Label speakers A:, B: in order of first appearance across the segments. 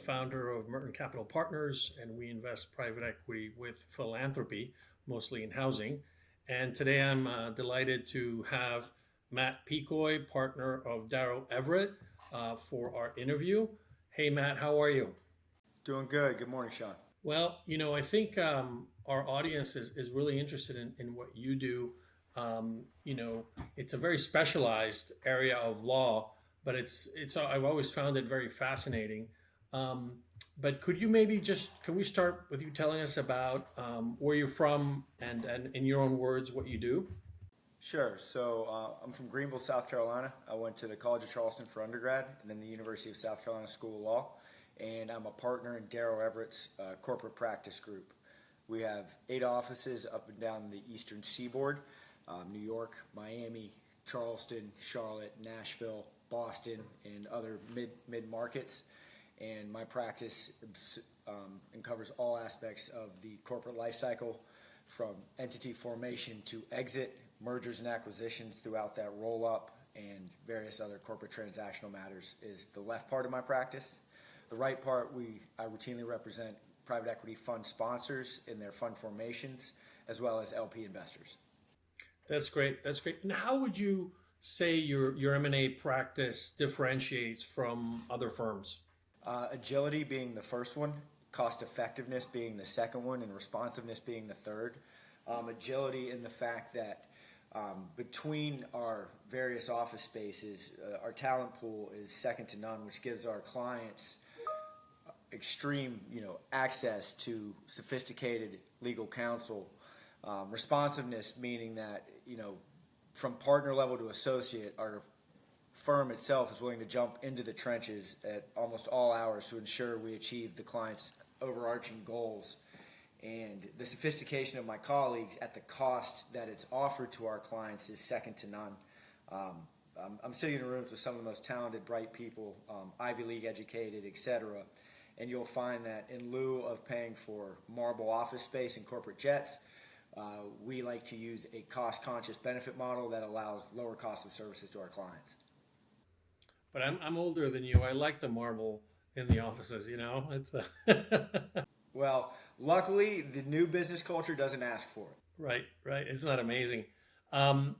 A: founder of Merton Capital Partners, and we invest private equity with philanthropy, mostly in housing. And today I'm delighted to have Matt Pecoy, partner of DarrowEverett, for our interview. Hey, Matt, how are you?
B: Doing good. Good morning, Sean.
A: Well, I think our audience is really interested in what you do. It's a very specialized area of law, but it's I've always found it very fascinating. Um, but could you maybe can we start with you telling us about where you're from and in your own words what you do?
B: Sure. I'm from Greenville, South Carolina. I went to the College of Charleston for undergrad and then the University of South Carolina School of Law. And I'm a partner in Darrow Everett's corporate practice group. We have 8 offices up and down the eastern seaboard: New York, Miami, Charleston, Charlotte, Nashville, Boston, and other mid markets. And my practice covers all aspects of the corporate life cycle, from entity formation to exit, mergers and acquisitions throughout that roll up, and various other corporate transactional matters is the left part of my practice. The right part, I routinely represent private equity fund sponsors in their fund formations, as well as LP investors.
A: That's great. That's great. And how would you say your M&A practice differentiates from other firms?
B: Agility being the first one, cost effectiveness being the second one, and responsiveness being the third. Agility in the fact that between our various office spaces, our talent pool is second to none, which gives our clients extreme, access to sophisticated legal counsel. Responsiveness meaning that, from partner level to associate, our firm itself is willing to jump into the trenches at almost all hours to ensure we achieve the client's overarching goals. And the sophistication of my colleagues at the cost that it's offered to our clients is second to none. I'm sitting in rooms with some of the most talented, bright people, Ivy League educated, etc. And you'll find that in lieu of paying for marble office space and corporate jets, we like to use a cost-conscious benefit model that allows lower cost of services to our clients.
A: But I'm older than you. I like the marble in the offices. It's a
B: Well, luckily, the new business culture doesn't ask for it.
A: right, right. It's not amazing. Um,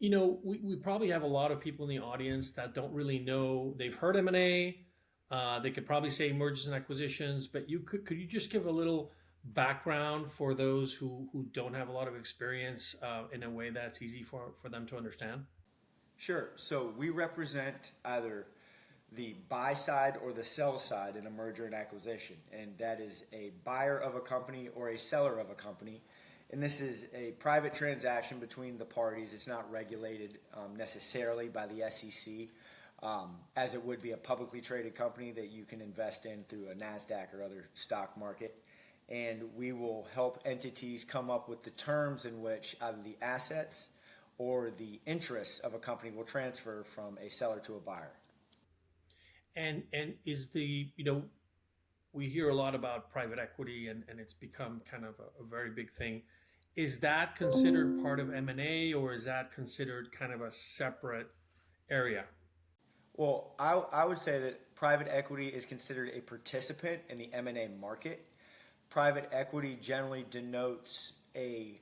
A: we probably have a lot of people in the audience that don't really know. They've heard M&A. They could probably say mergers and acquisitions, but could you just give a little background for those who don't have a lot of experience in a way that's easy for them to understand?
B: Sure. So we represent either the buy side or the sell side in a merger and acquisition, and that is a buyer of a company or a seller of a company. And this is a private transaction between the parties. It's not regulated necessarily by the SEC, as it would be a publicly traded company that you can invest in through a NASDAQ or other stock market. And we will help entities come up with the terms in which either the assets or the interests of a company will transfer from a seller to a buyer.
A: And is we hear a lot about private equity and it's become kind of a very big thing. Is that considered part of M&A, or is that considered kind of a separate area?
B: Well, I would say that private equity is considered a participant in the M&A market. Private equity generally denotes a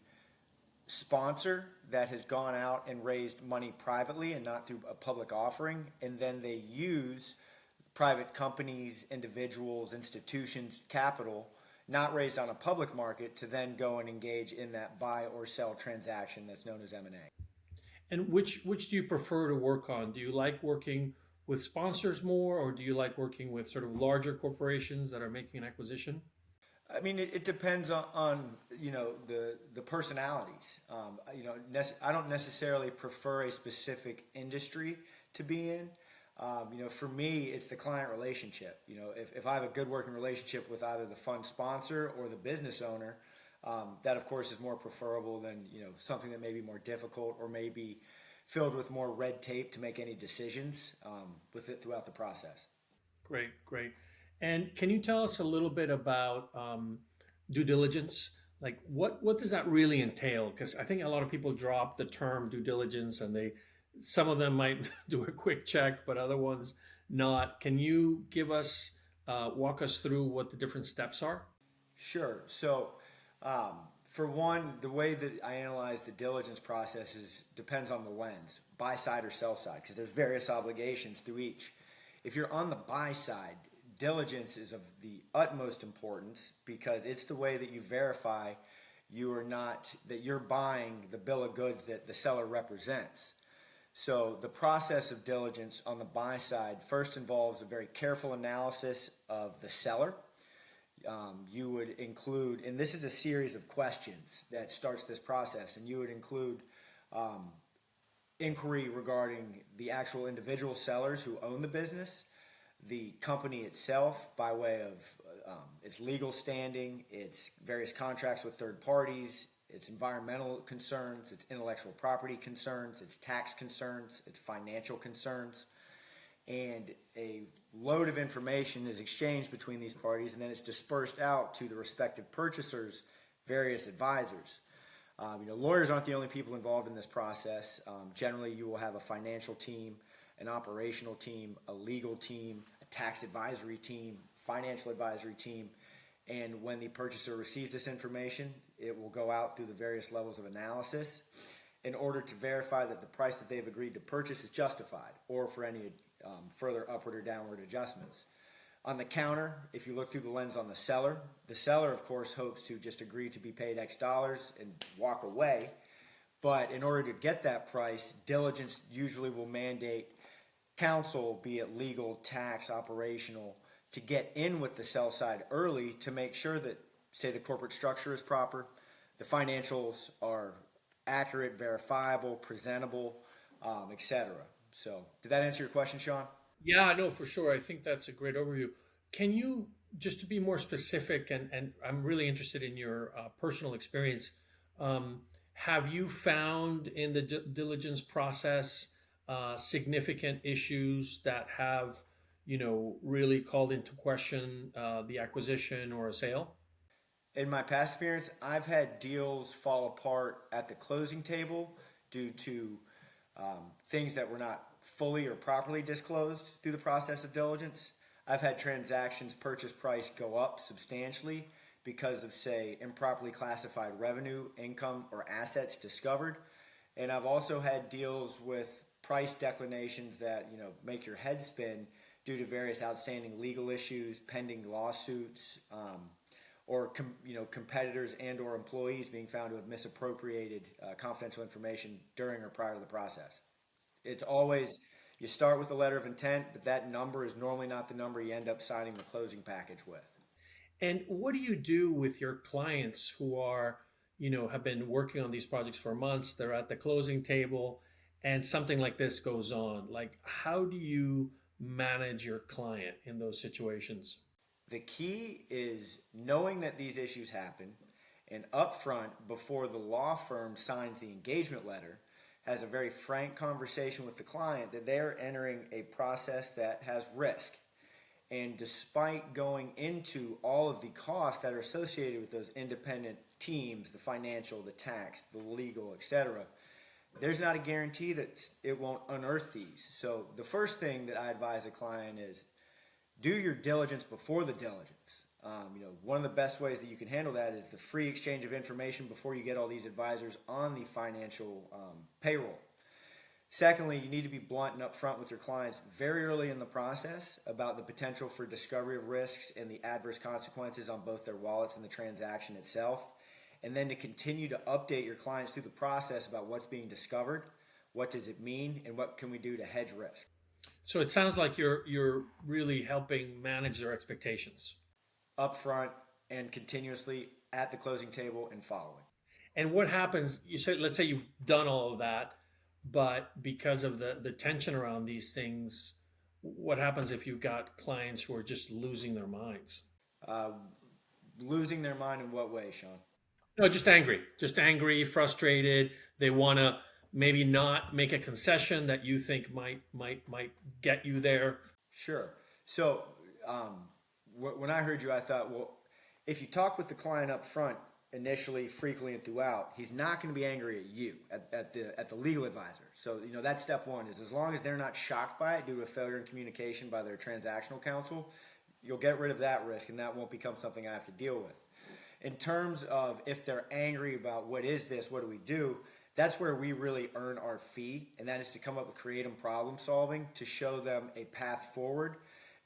B: sponsor that has gone out and raised money privately and not through a public offering, and then they use private companies, individuals, institutions, capital not raised on a public market to then go and engage in that buy or sell transaction that's known as M&A.
A: And which do you prefer to work on? Do you like working with sponsors more, or do you like working with sort of larger corporations that are making an acquisition?
B: I mean, it depends on the personalities. I don't necessarily prefer a specific industry to be in. For me, it's the client relationship. If I have a good working relationship with either the fund sponsor or the business owner, that of course is more preferable than something that may be more difficult or may be filled with more red tape to make any decisions with it throughout the process.
A: Great, great. And can you tell us a little bit about due diligence? Like what does that really entail? Because I think a lot of people drop the term due diligence, and some of them might do a quick check, but other ones not. Can you give us walk us through what the different steps are?
B: Sure. So, um, for one, the way that I analyze the diligence process depends on the lens, buy side or sell side, because there's various obligations through each. If you're on the buy side, diligence is of the utmost importance because it's the way that you verify you are not that you're buying the bill of goods that the seller represents. So the process of diligence on the buy side first involves a very careful analysis of the seller. You would include, and this is a series of questions that starts this process, and you would include inquiry regarding the actual individual sellers who own the business, the company itself by way of its legal standing, its various contracts with third parties, its environmental concerns, its intellectual property concerns, its tax concerns, its financial concerns, and a load of information is exchanged between these parties, and then it's dispersed out to the respective purchasers, various advisors. Lawyers aren't the only people involved in this process. Generally, you will have a financial team, an operational team, a legal team, a tax advisory team, financial advisory team, and when the purchaser receives this information, it will go out through the various levels of analysis in order to verify that the price that they've agreed to purchase is justified, or for any further upward or downward adjustments. On the counter, if you look through the lens on the seller, of course, hopes to just agree to be paid X dollars and walk away. But in order to get that price, diligence usually will mandate counsel, be it legal, tax, operational, to get in with the sell side early to make sure that, say, the corporate structure is proper, the financials are accurate, verifiable, presentable, etc. So, did that answer your question, Sean?
A: Yeah, no, for sure. I think that's a great overview. Can you, just to be more specific, and I'm really interested in your personal experience, um, have you found in the diligence process significant issues that have, really called into question the acquisition or a sale?
B: In my past experience, I've had deals fall apart at the closing table due to things that were not fully or properly disclosed through the process of diligence. I've had transactions purchase price go up substantially because of, say, improperly classified revenue, income, or assets discovered. And I've also had deals with price declinations that make your head spin due to various outstanding legal issues, pending lawsuits, or competitors and or employees being found to have misappropriated confidential information during or prior to the process. It's always, you start with a letter of intent, but that number is normally not the number you end up signing the closing package with.
A: And what do you do with your clients who are, have been working on these projects for months? They're at the closing table and something like this goes on. Like, how do you manage your client in those situations?
B: The key is knowing that these issues happen, and upfront, before the law firm signs the engagement letter, has a very frank conversation with the client that they're entering a process that has risk. And despite going into all of the costs that are associated with those independent teams, the financial, the tax, the legal, etc., there's not a guarantee that it won't unearth these. So the first thing that I advise a client is do your diligence before the diligence. One of the best ways that you can handle that is the free exchange of information before you get all these advisors on the financial payroll. Secondly, you need to be blunt and upfront with your clients very early in the process about the potential for discovery of risks and the adverse consequences on both their wallets and the transaction itself. And then to continue to update your clients through the process about what's being discovered, what does it mean, and what can we do to hedge risk.
A: So it sounds like you're really helping manage their expectations.
B: Upfront and continuously at the closing table and following.
A: And what happens? You said, let's say you've done all of that, but because of the tension around these things, what happens if you've got clients who are just losing their minds?
B: Uh, Losing their mind in what way, Sean?
A: No, just angry, frustrated. They want to maybe not make a concession that you think might get you there.
B: Sure. So when I heard you, I thought, well, if you talk with the client up front, initially, frequently, and throughout, he's not going to be angry at you, at the legal advisor. So that's step one. Is as long as they're not shocked by it due to a failure in communication by their transactional counsel, you'll get rid of that risk, and that won't become something I have to deal with. In terms of if they're angry about what is this, what do we do? That's where we really earn our fee, and that is to come up with creative problem solving to show them a path forward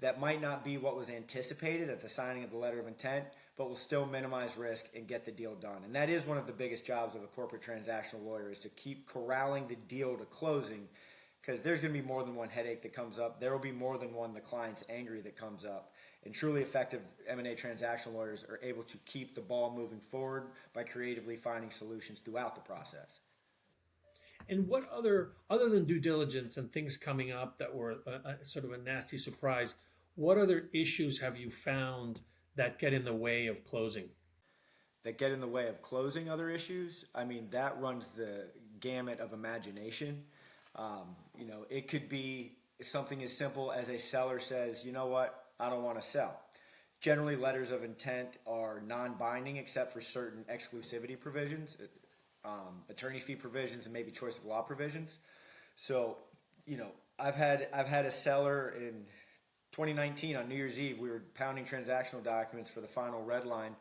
B: that might not be what was anticipated at the signing of the letter of intent, but will still minimize risk and get the deal done. And that is one of the biggest jobs of a corporate transactional lawyer, is to keep corralling the deal to closing, because there's going to be more than one headache that comes up. There will be more than one the client's angry that comes up. And truly effective M&A transactional lawyers are able to keep the ball moving forward by creatively finding solutions throughout the process.
A: And what other than due diligence and things coming up that were sort of a nasty surprise, what other issues have you found that get in the way of closing?
B: That get in the way of closing other issues, I mean, that runs the gamut of imagination. It could be something as simple as a seller says, you know what, I don't want to sell. Generally, letters of intent are non-binding except for certain exclusivity provisions, attorney fee provisions, and maybe choice of law provisions. So, I've had a seller in 2019 on New Year's Eve. We were pounding transactional documents for the final red line,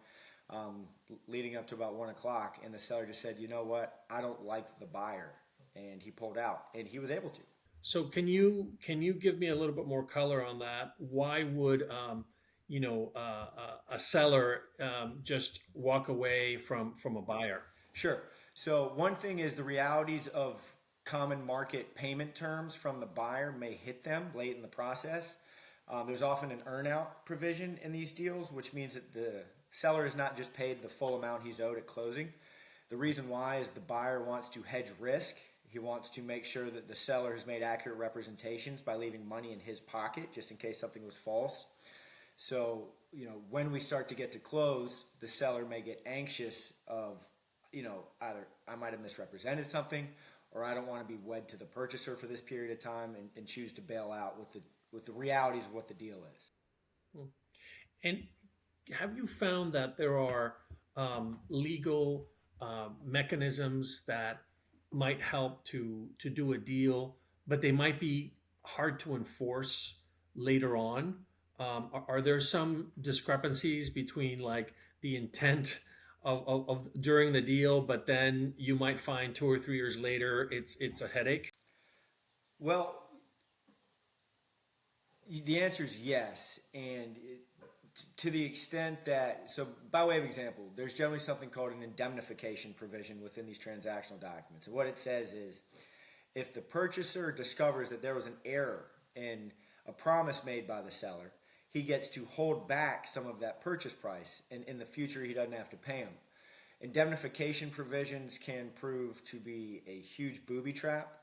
B: leading up to about 1 o'clock, and the seller just said, "You know what? I don't like the buyer," and he pulled out, and he was able to.
A: So can you give me a little bit more color on that? Why would a seller just walk away from a buyer?
B: Sure. So one thing is the realities of common market payment terms from the buyer may hit them late in the process. There's often an earnout provision in these deals, which means that the seller is not just paid the full amount he's owed at closing. The reason why is the buyer wants to hedge risk. He wants to make sure that the seller has made accurate representations by leaving money in his pocket just in case something was false. So, when we start to get to close, the seller may get anxious of, either I might have misrepresented something, or I don't want to be wed to the purchaser for this period of time, and choose to bail out with the realities of what the deal is.
A: And have you found that there are legal mechanisms that might help to do a deal, but they might be hard to enforce later on? Are there some discrepancies between like the intent of during the deal, but then you might find 2 or 3 years later it's a headache?
B: Well, the answer is yes, and to the extent that, so by way of example, there's generally something called an indemnification provision within these transactional documents. And what it says is, if the purchaser discovers that there was an error in a promise made by the seller, he gets to hold back some of that purchase price, and in the future he doesn't have to pay him. Indemnification provisions can prove to be a huge booby trap,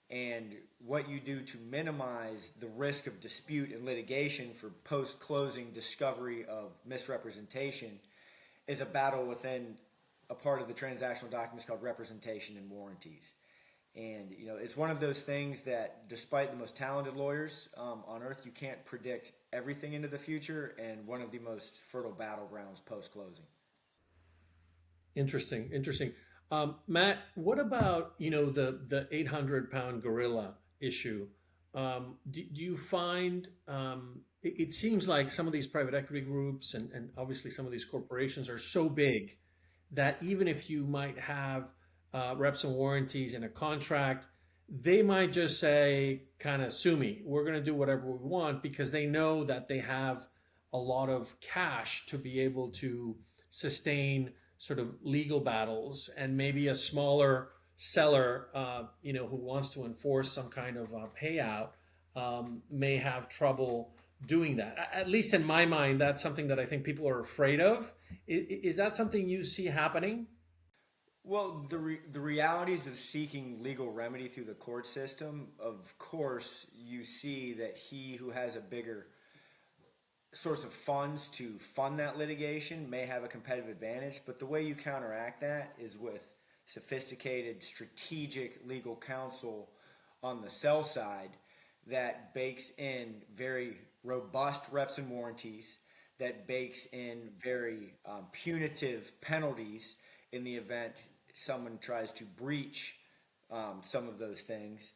B: and what you do to minimize the risk of dispute and litigation for post-closing discovery of misrepresentation is a battle within a part of the transactional documents called representation and warranties. And it's one of those things that, despite the most talented lawyers on earth, you can't predict everything into the future, and one of the most fertile battlegrounds post-closing.
A: Interesting, interesting. Matt, what about the 800-pound gorilla issue? Do you find it seems like some of these private equity groups and obviously some of these corporations are so big that even if you might have reps and warranties in a contract, they might just say, kind of, sue me. We're going to do whatever we want because they know that they have a lot of cash to be able to sustain sort of legal battles, and maybe a smaller seller, who wants to enforce some kind of payout, may have trouble doing that. At least in my mind, that's something that I think people are afraid of. Is that something you see happening?
B: Well, the realities of seeking legal remedy through the court system, of course, you see that he who has a bigger source of funds to fund that litigation may have a competitive advantage, but the way you counteract that is with sophisticated strategic legal counsel on the sell side that bakes in very robust reps and warranties, that bakes in very punitive penalties in the event someone tries to breach some of those things,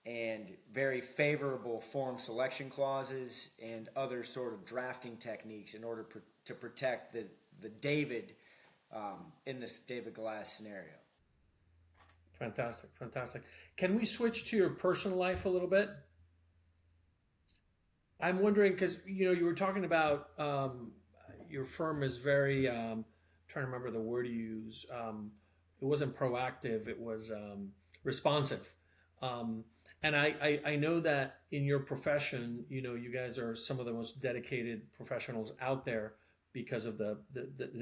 B: and very favorable form selection clauses and other sort of drafting techniques in order to protect the David in this David Goliath scenario.
A: Fantastic, fantastic. Can we switch to your personal life a little bit? I'm wondering because you were talking about your firm is very trying to remember the word you use. It wasn't proactive; it was responsive. Um, and I know that in your profession, you guys are some of the most dedicated professionals out there because of the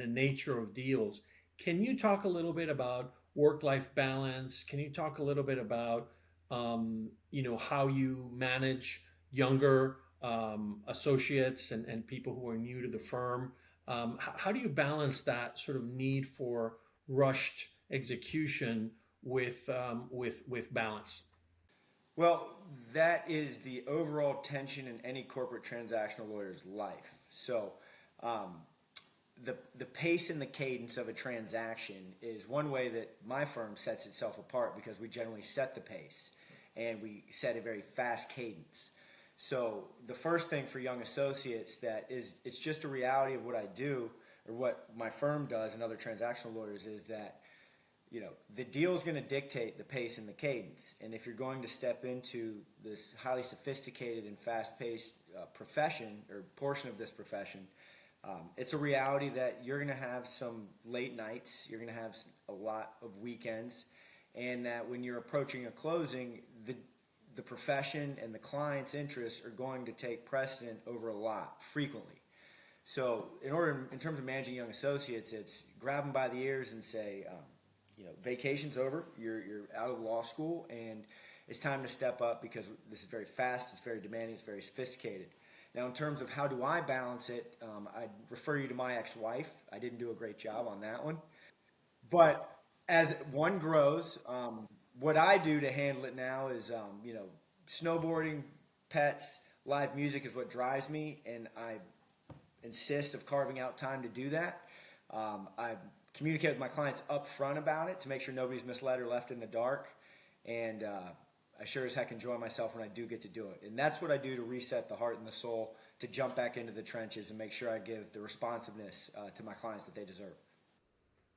A: nature of deals. Can you talk a little bit about work life balance? Can you talk a little bit about how you manage younger associates and people who are new to the firm? How do you balance that sort of need for rushed execution with balance?
B: Well, that is the overall tension in any corporate transactional lawyer's life. So, um, the pace and the cadence of a transaction is one way that my firm sets itself apart because we generally set the pace and we set a very fast cadence. So the first thing for young associates that is it's just a reality of what I do or what my firm does and other transactional lawyers is that the deal is going to dictate the pace and the cadence. And if you're going to step into this highly sophisticated and fast-paced profession or portion of this profession, it's a reality that you're going to have some late nights, you're going to have a lot of weekends, and that when you're approaching a closing, the profession and the client's interests are going to take precedent over a lot frequently. So in terms of managing young associates, it's grab them by the ears and say, vacation's over. You're out of law school, and it's time to step up because this is very fast. It's very demanding. It's very sophisticated. Now, in terms of how do I balance it, I'd refer you to my ex-wife. I didn't do a great job on that one, but as one grows, what I do to handle it now is, snowboarding, pets, live music is what drives me, and I insist of carving out time to do that. I communicate with my clients up front about it to make sure nobody's misled or left in the dark. And I sure as heck enjoy myself when I do get to do it. And that's what I do to reset the heart and the soul, to jump back into the trenches and make sure I give the responsiveness to my clients that they deserve.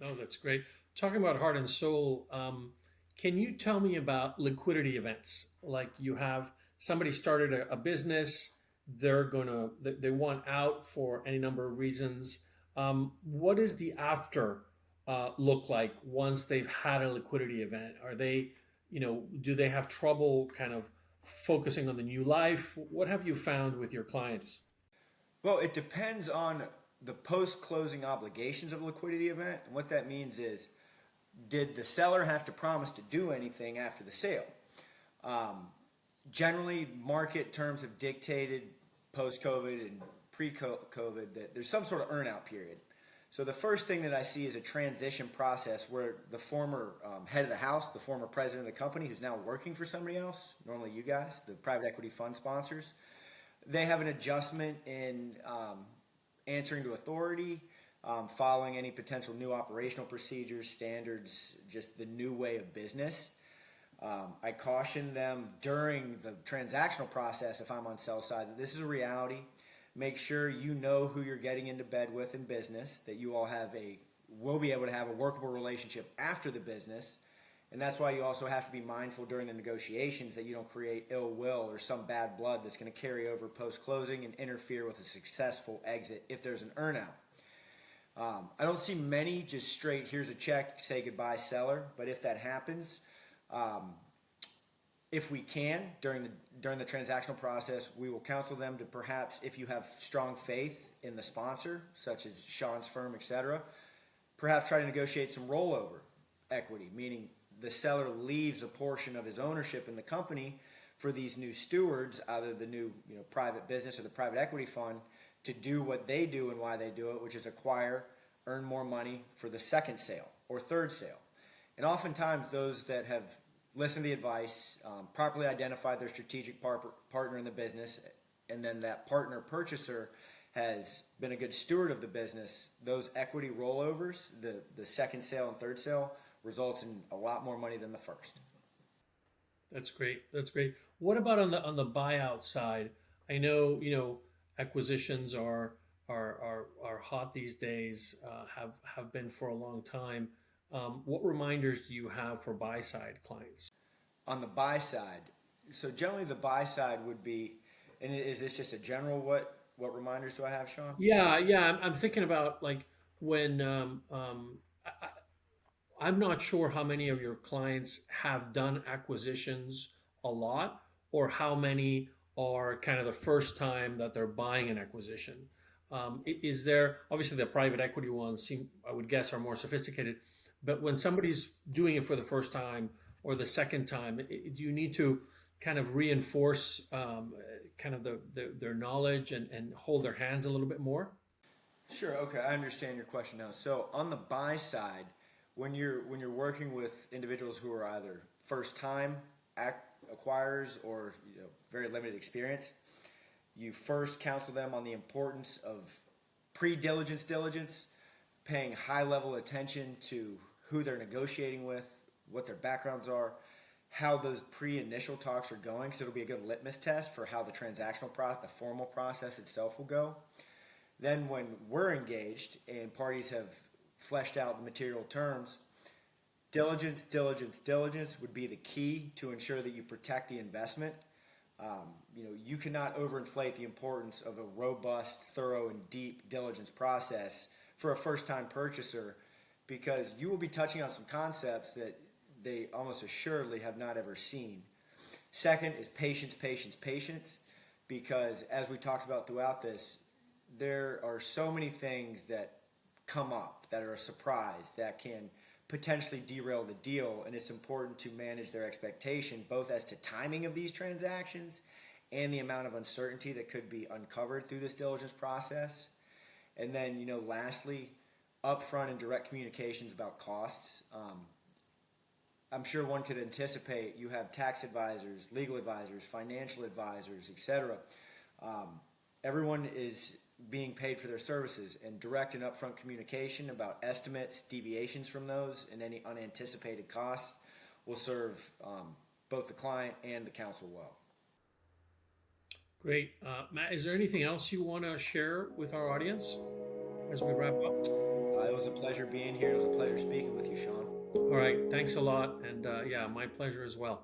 A: Oh, that's great. Talking about heart and soul, can you tell me about liquidity events? Like you have somebody started a business, they want out for any number of reasons. What does the after look like once they've had a liquidity event? Are they, do they have trouble kind of focusing on the new life? What have you found with your clients?
B: Well, it depends on the post-closing obligations of a liquidity event. And what that means is, did the seller have to promise to do anything after the sale? Um, Generally, market terms have dictated post-COVID and pre-COVID that there's some sort of earn-out period. So the first thing that I see is a transition process where the former head of the house, the former president of the company who's now working for somebody else, normally you guys, the private equity fund sponsors, they have an adjustment in answering to authority, following any potential new operational procedures, standards, just the new way of business. I caution them during the transactional process, if I'm on sell side, that this is a reality. Make sure you know who you're getting into bed with in business, that you all will be able to have a workable relationship after the business. And that's why you also have to be mindful during the negotiations that you don't create ill will or some bad blood that's going to carry over post-closing and interfere with a successful exit if there's an earnout. I don't see many just straight, here's a check, say goodbye, seller. But if that happens, if we can, during the transactional process, we will counsel them to perhaps, if you have strong faith in the sponsor, such as Sean's firm, etc., perhaps try to negotiate some rollover equity, meaning the seller leaves a portion of his ownership in the company for these new stewards, either the new private business or the private equity fund, to do what they do and why they do it, which is acquire, earn more money for the second sale or third sale. And oftentimes those that have listened to the advice, properly identified their strategic partner in the business, and then that partner purchaser has been a good steward of the business, those equity rollovers, the second sale and third sale, results in a lot more money than the first.
A: That's great. That's great. What about on the buyout side? I know, acquisitions are hot these days. Have been for a long time. What reminders do you have for buy side clients?
B: On the buy side, so generally the buy side would be, and is this just a general what reminders do I have, Sean?
A: Yeah, yeah. I'm thinking about like when I'm not sure how many of your clients have done acquisitions a lot, or how many are kind of the first time that they're buying an acquisition. Is there, obviously, the private equity ones seem, I would guess, are more sophisticated, but when somebody's doing it for the first time or the second time, do you need to kind of reinforce kind of their knowledge and hold their hands a little bit more?
B: Sure. Okay, I understand your question now. So on the buy side, when you're working with individuals who are either first time acquirers or very limited experience, you first counsel them on the importance of pre-diligence, paying high level attention to who they're negotiating with, what their backgrounds are, how those pre-initial talks are going, because it'll be a good litmus test for how the transactional process, the formal process itself will go. Then, when we're engaged and parties have fleshed out the material terms, diligence would be the key to ensure that you protect the investment. You cannot overinflate the importance of a robust, thorough, and deep diligence process for a first-time purchaser, because you will be touching on some concepts that they almost assuredly have not ever seen. Second is patience, because as we talked about throughout this, there are so many things that come up that are a surprise that can potentially derail the deal, and it's important to manage their expectation both as to timing of these transactions and the amount of uncertainty that could be uncovered through this diligence process. And then, lastly, upfront and direct communications about costs. I'm sure one could anticipate you have tax advisors, legal advisors, financial advisors, etc. Everyone is being paid for their services, and direct and upfront communication about estimates, deviations from those, and any unanticipated costs will serve both the client and the counsel well.
A: Great. Matt, is there anything else you want to share with our audience as we wrap up?
B: It was a pleasure being here. It was a pleasure speaking with you, Sean.
A: All right. Thanks a lot. And yeah, my pleasure as well.